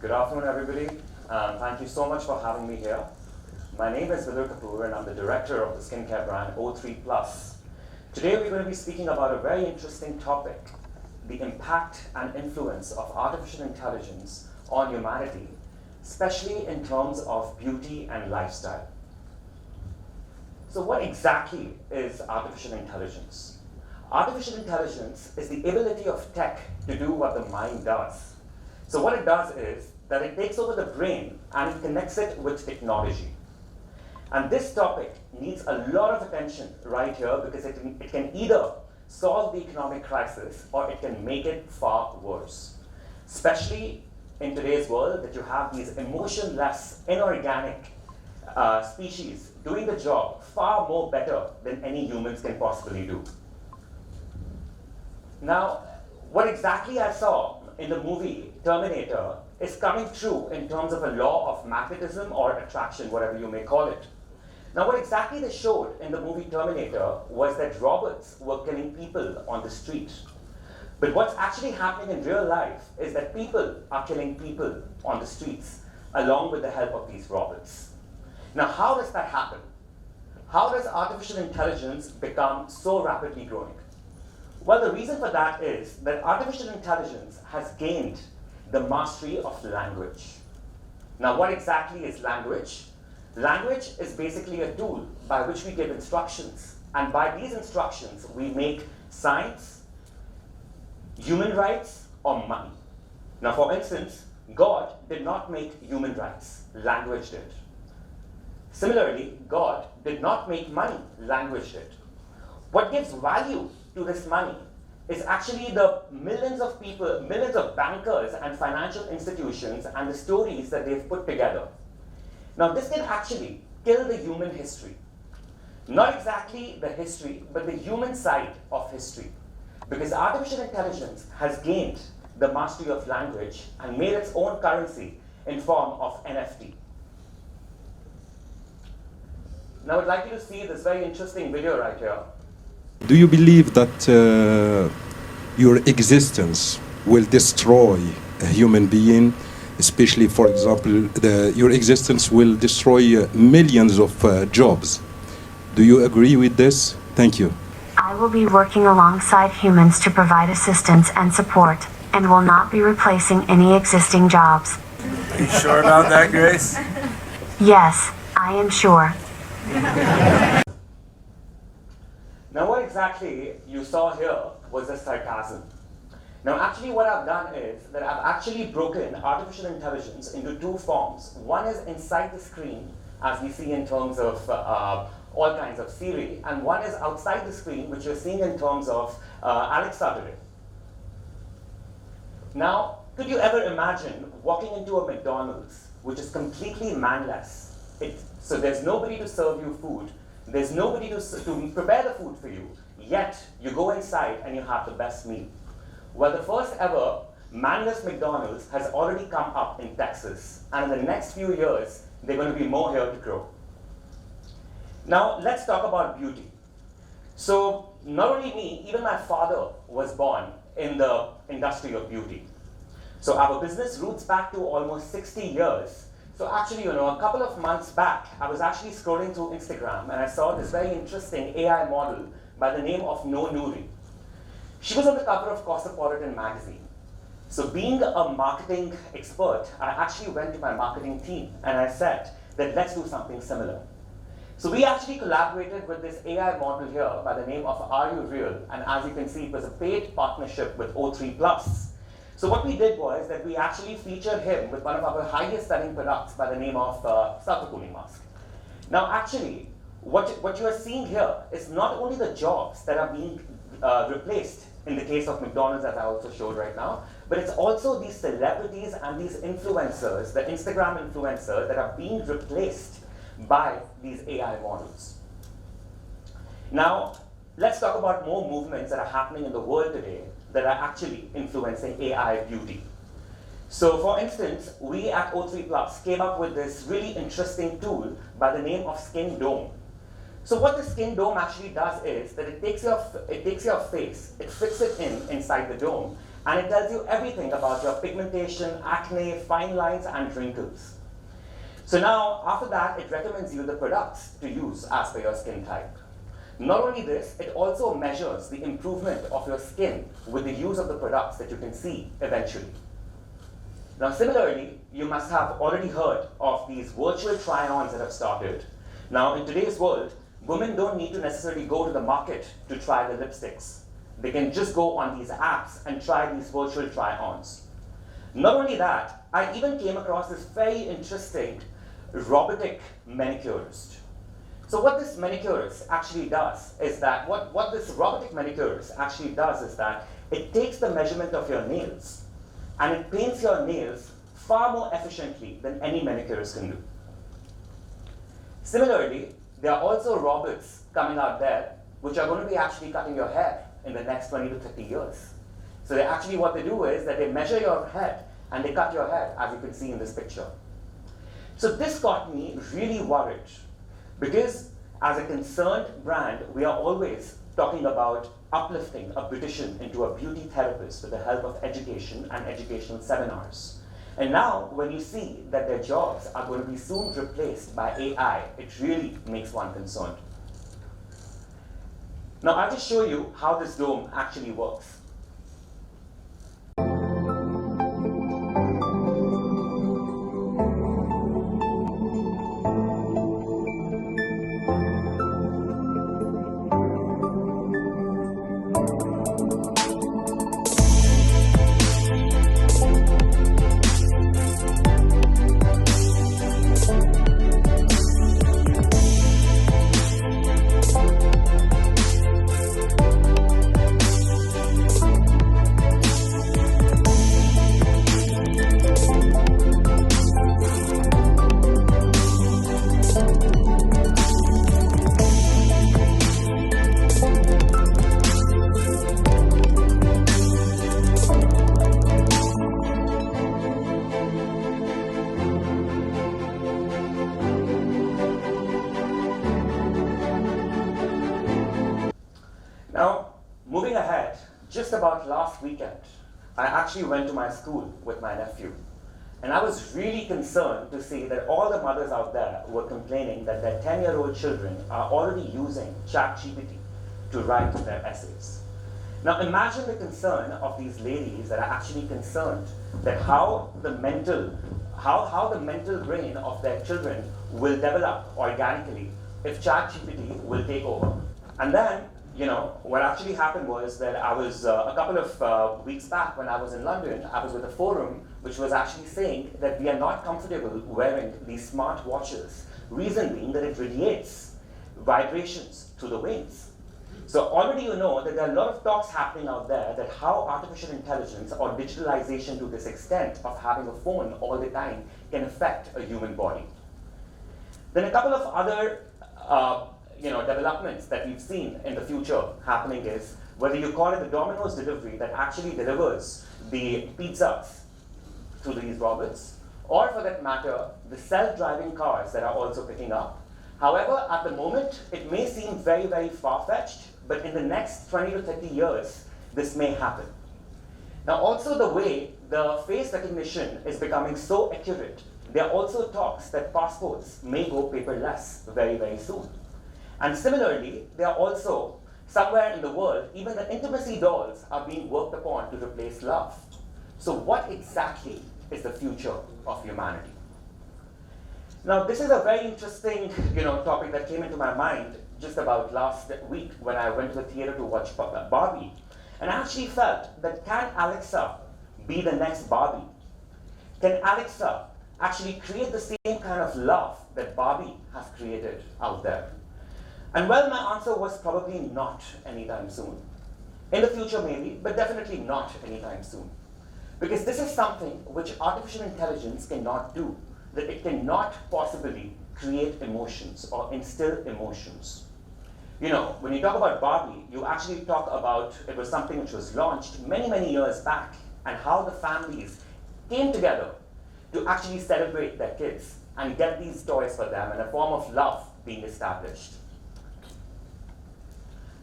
Good afternoon, everybody. Thank you so much for having me here. My name is Vidur Kapur, and I'm the director of the skincare brand O3 Plus. Today, we're going to be speaking about a very interesting topic, the impact and influence of artificial intelligence on humanity, especially in terms of beauty and lifestyle. So what exactly is artificial intelligence? Artificial intelligence is the ability of tech to do what the mind does. So what it does is that it takes over the brain and it connects it with technology. And this topic needs a lot of attention right here because it can either solve the economic crisis or it can make it far worse. Especially in today's world that you have these emotionless, inorganic species doing the job far more better than any humans can possibly do. Now, what exactly I saw in the movie Terminator is coming true in terms of a law of magnetism or attraction, whatever you may call it. Now, what exactly they showed in the movie Terminator was that robots were killing people on the street. But what's actually happening in real life is that people are killing people on the streets along with the help of these robots. Now, how does that happen? How does artificial intelligence become so rapidly growing? Well, the reason for that is that artificial intelligence has gained the mastery of language. Now, what exactly is language? Language is basically a tool by which we give instructions. And by these instructions, we make science, human rights, or money. Now, for instance, God did not make human rights. Language did. Similarly, God did not make money. Language did. What gives value to this money is actually the millions of people, millions of bankers and financial institutions and the stories that they've put together. Now, this can actually kill the human history. Not exactly the history, but the human side of history. Because artificial intelligence has gained the mastery of language and made its own currency in form of NFT. Now, I'd like you to see this very interesting video right here. Do you believe that your existence will destroy a human being? Especially, for example, your existence will destroy millions of jobs. Do you agree with this? Thank you. I will be working alongside humans to provide assistance and support, and will not be replacing any existing jobs. Are you sure about that, Grace? Yes, I am sure. Now, what exactly you saw here was a sarcasm. Now, actually what I've done is that I've actually broken artificial intelligence into two forms. One is inside the screen, as we see in terms of all kinds of Siri, and one is outside the screen, which you're seeing in terms of Alexa today. Now, could you ever imagine walking into a McDonald's, which is completely manless? So there's nobody to serve you food. There's nobody to prepare the food for you, yet you go inside and you have the best meal. Well, the first ever manless McDonald's has already come up in Texas, and in the next few years, there are going to be more here to grow. Now, let's talk about beauty. So, not only me, even my father was born in the industry of beauty. So our business roots back to almost 60 years. So actually, a couple of months back, I was actually scrolling through Instagram and I saw this very interesting AI model by the name of No Noori. She was on the cover of Cosmopolitan magazine. So being a marketing expert, I actually went to my marketing team and I said that let's do something similar. So we actually collaborated with this AI model here by the name of Are You Real? And as you can see, it was a paid partnership with O3 Plus. So what we did was that we actually featured him with one of our highest selling products by the name of sulfur cooling mask. Now actually, what you are seeing here is not only the jobs that are being replaced in the case of McDonald's, as I also showed right now, but it's also these celebrities and these influencers, the Instagram influencers that are being replaced by these AI models. Now, let's talk about more movements that are happening in the world today that are actually influencing AI beauty. So for instance, we at O3 Plus came up with this really interesting tool by the name of Skin Dome. So what the Skin Dome actually does is that it takes your face, it fits it inside the dome, And it tells you everything about your pigmentation, acne, fine lines, and wrinkles. So now, after that, it recommends you the products to use as per your skin type. Not only this, it also measures the improvement of your skin with the use of the products that you can see eventually. Now, similarly, you must have already heard of these virtual try-ons that have started. Now, in today's world, women don't need to necessarily go to the market to try the lipsticks. They can just go on these apps and try these virtual try-ons. Not only that, I even came across this very interesting robotic manicurist. So what this manicurist actually does is that, what this robotic manicurist actually does is that it takes the measurement of your nails and it paints your nails far more efficiently than any manicurist can do. Similarly, there are also robots coming out there which are going to be actually cutting your hair in the next 20 to 30 years. So they actually, what they do is that they measure your head and they cut your head, as you can see in this picture. So this got me really worried, because as a concerned brand, we are always talking about uplifting a beautician into a beauty therapist with the help of education and educational seminars. And now, when you see that their jobs are going to be soon replaced by AI, it really makes one concerned. Now, I'll just show you how this dome actually works. Now, moving ahead, just about last weekend, I actually went to my school with my nephew. And I was really concerned to see that all the mothers out there were complaining that their 10-year-old children are already using ChatGPT to write their essays. Now imagine the concern of these ladies that are actually concerned that how the mental brain of their children will develop organically if ChatGPT will take over. And then, what actually happened was that I was, a couple of weeks back when I was in London, I was with a forum which was actually saying that we are not comfortable wearing these smart watches. Reason being that it radiates vibrations through the wings. So already you know that there are a lot of talks happening out there that how artificial intelligence or digitalization to this extent of having a phone all the time can affect a human body. Then a couple of other developments that we've seen in the future happening is whether you call it the Domino's delivery that actually delivers the pizzas through these robots, or for that matter, the self-driving cars that are also picking up. However, at the moment, it may seem very, very far-fetched, but in the next 20 to 30 years, this may happen. Now, also the way the face recognition is becoming so accurate, there are also talks that passports may go paperless very, very soon. And similarly, there are also, somewhere in the world, even the intimacy dolls are being worked upon to replace love. So what exactly is the future of humanity? Now, this is a very interesting topic that came into my mind just about last week when I went to the theater to watch Barbie. And I actually felt that can Alexa be the next Barbie? Can Alexa actually create the same kind of love that Barbie has created out there? And well, my answer was probably not anytime soon. In the future maybe, but definitely not anytime soon. Because this is something which artificial intelligence cannot do, that it cannot possibly create emotions or instill emotions. When you talk about Barbie, you actually talk about, it was something which was launched many, many years back, and how the families came together to actually celebrate their kids and get these toys for them and a form of love being established.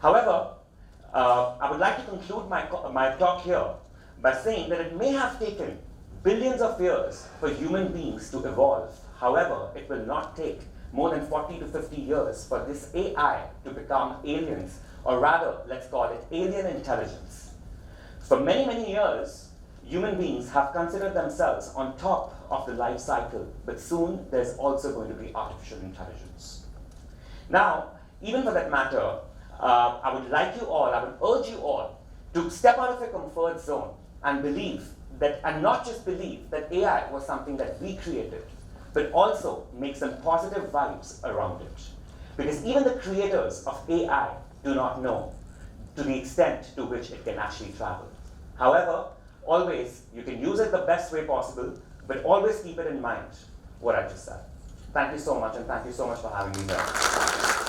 However, I would like to conclude my talk here by saying that it may have taken billions of years for human beings to evolve. However, it will not take more than 40 to 50 years for this AI to become aliens, or rather, let's call it alien intelligence. For many, many years, human beings have considered themselves on top of the life cycle, but soon there's also going to be artificial intelligence. Now, even for that matter, I would urge you all to step out of your comfort zone and believe that, and not just believe that AI was something that we created, but also make some positive vibes around it. Because even the creators of AI do not know to the extent to which it can actually travel. However, always, you can use it the best way possible, but always keep it in mind what I just said. Thank you so much, and thank you so much for having me here.